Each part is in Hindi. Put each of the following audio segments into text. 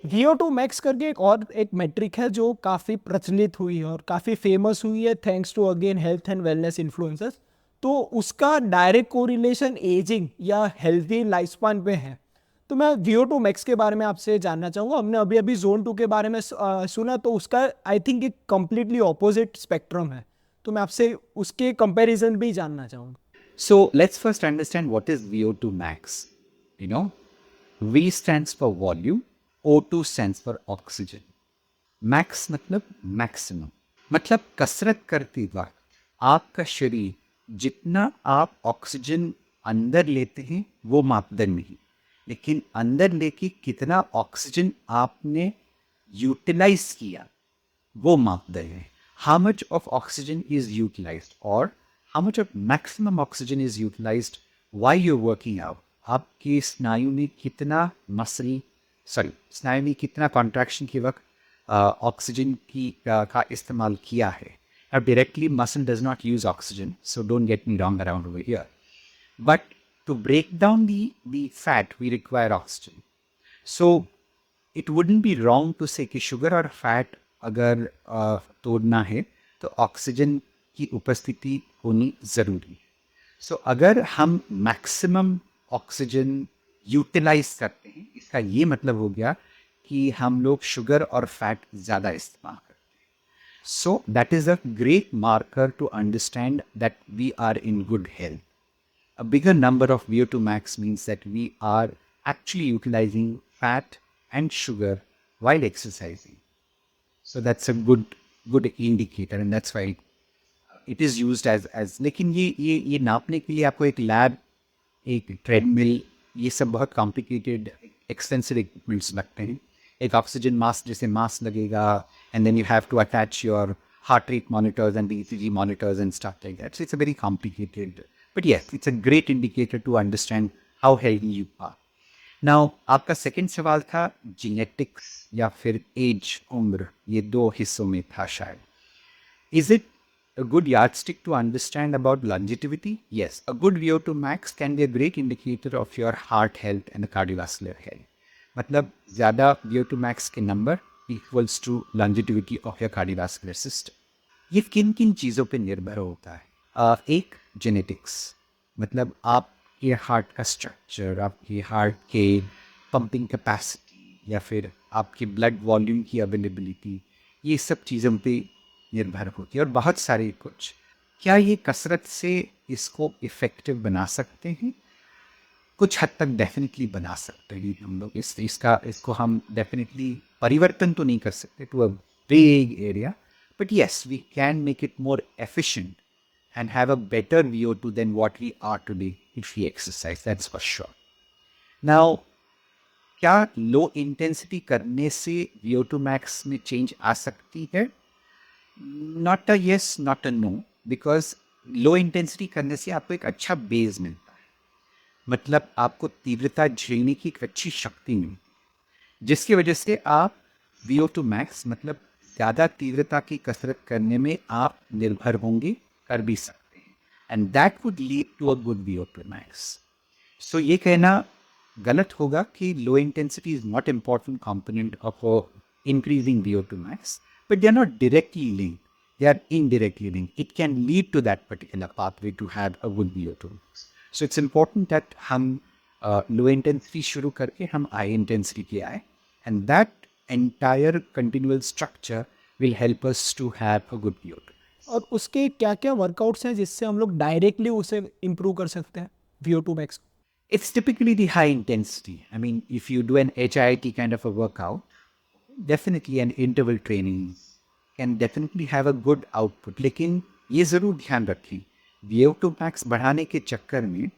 VO2 मैक्स करके एक मेट्रिक है जो काफ़ी प्रचलित हुई है और काफ़ी फेमस हुई है thanks to again health and wellness influencers. तो उसका डायरेक्ट कोरिलेशन एजिंग या हेल्थी लाइफ स्पैन पे है। तो मैं VO2 मैक्स के बारे में आपसे जानना चाहूँगा। हमने अभी अभी जोन 2 के बारे में सुना, तो उसका आई थिंक एक कंप्लीटली ऑपोजिट स्पेक्ट्रम है। तो मैं आपसे उसके कंपैरिजन भी जानना चाहूँगा। So let's first understand what is VO2 max. You know, V stands for volume, O2 stands for oxygen. Max मतलब मैक्सिमम, मतलब कसरत करते वक्त आपका शरीर जितना आप ऑक्सीजन अंदर लेते हैं वो मापदंड नहीं, लेकिन अंदर लेके कितना ऑक्सीजन आपने यूटिलाइज किया वो मापदंड है. How much of oxygen is utilised और how much of maximum oxygen is utilised while you working out. आपके स्नायु में कितना मसल, सॉरी, स्नायु में कितना कॉन्ट्रैक्शन के वक्त ऑक्सीजन की का इस्तेमाल किया है. अब directly muscle does not use oxygen, so don't get me wrong around over here. But to break down the fat, we require oxygen. So it wouldn't be wrong to say कि शुगर और फैट अगर तोड़ना है तो ऑक्सीजन की उपस्थिति होनी ज़रूरी है. सो अगर हम मैक्सिमम ऑक्सीजन यूटिलाइज करते हैं, इसका ये मतलब हो गया कि हम लोग शुगर और फैट ज़्यादा इस्तेमाल करते हैं. So that is a great marker to understand that we are in good health. A bigger number of VO2 max means that we are actually utilizing fat and sugar while exercising. So that's a good indicator, and that's why it is used as. लेकिन ये नापने के लिए आपको एक लैब, एक ट्रेडमिल, ये सब बहुत कॉम्प्लिकेटेड एक्सपेंसिव इक्विपमेंट्स लगते हैं. एक ऑक्सीजन मास्क जैसे मास्क लगेगा, and then you have to attach your heart rate monitors and the ECG monitors and stuff like that. So it's a very complicated, but yes, it's a great indicator to understand how healthy you are. Now, आपका सेकंड सवाल था जेनेटिक्स या फिर एज, उम्र, ये दो हिस्सों में था शायद. Is it a good yardstick to understand about longevity? Yes, a good VO2 max can be a great indicator of your heart health and the cardiovascular health. मतलब ज़्यादा VO2 max के number equals to longevity of your cardiovascular system. ये किन किन चीज़ों पे निर्भर होता है. एक जेनेटिक्स, मतलब आपके हार्ट का स्ट्रक्चर, आपके हार्ट के पंपिंग कैपेसिटी या फिर आपके ब्लड वॉल्यूम की अवेलेबिलिटी, ये सब चीज़ों पे निर्भर होती है और बहुत सारे कुछ. क्या ये कसरत से इसको इफ़ेक्टिव बना सकते हैं? कुछ हद तक डेफिनेटली बना सकते हैं हम लोग. इसको हम डेफिनेटली परिवर्तन तो नहीं कर सकते to a big area, but yes we can make it more efficient and have a better VO2 than what we are today if we exercise. That's for sure. Now, क्या लो इंटेंसिटी करने से VO2 max में चेंज आ सकती है? Not a yes, not a no, because low intensity करने से आपको एक अच्छा बेस मिलता है. मतलब आपको तीव्रता झेलने की एक अच्छी शक्ति मिलती है, जिसकी वजह से आप VO2 max मतलब ज़्यादा तीव्रता की कसरत करने में आप निर्भर होंगे, कर भी सकते हैं. And that would lead to a good VO2 max. So ये कहना गलत होगा कि low intensity is not important component of increasing VO2 max, but they are not directly linked. They are indirectly linked. It can lead to that particular pathway to have a good VO2 max. So it's important that हम लो इंटेंसिटी शुरू करके हम हाई इंटेंसिटी पे आए, and that entire continual structure will help us to have a good VO2. और उसके क्या क्या वर्कआउट्स हैं जिससे हम लोग डायरेक्टली उसे इम्प्रूव कर सकते हैं VO2 max? It's typically the high intensity. I mean, if you do an HIIT kind of a workout, definitely an interval training can definitely have a good output. लेकिन ये ज़रूर ध्यान रखें, VO2 max बढ़ाने के चक्कर में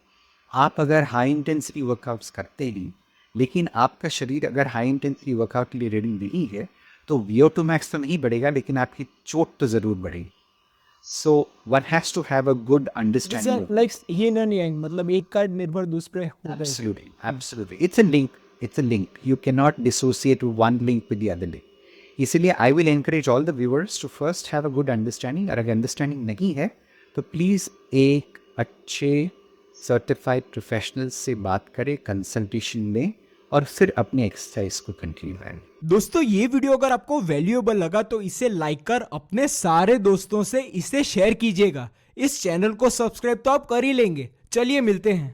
आप अगर हाई इंटेंसिटी वर्कआउट्स करते हैं, लेकिन आपका शरीर अगर हाई इंटेंसिटी वर्कआउट के लिए रेडी नहीं है, तो VO2 max तो नहीं बढ़ेगा, लेकिन आपकी चोट तो ज़रूर बढ़ेगी. So one has to have a good understanding of like ये ना नहीं आएंगे, मतलब एक का निर्भर दूसरे होता है. Absolutely, absolutely. It's a link. It's a link. You cannot dissociate one link with the other link. इसलिए I will encourage all the viewers to first have a good understanding. और अगर अंडरस्टैंडिंग नहीं है तो प्लीज़ एक अच्छे सर्टिफाइड प्रोफेशनल से बात करें, कंसल्टेशन लें, और फिर अपनी एक्सरसाइज को कंटिन्यू करें। दोस्तों ये वीडियो अगर आपको वैल्यूएबल लगा तो इसे लाइक कर अपने सारे दोस्तों से इसे शेयर कीजिएगा। इस चैनल को सब्सक्राइब तो आप कर ही लेंगे। चलिए मिलते हैं।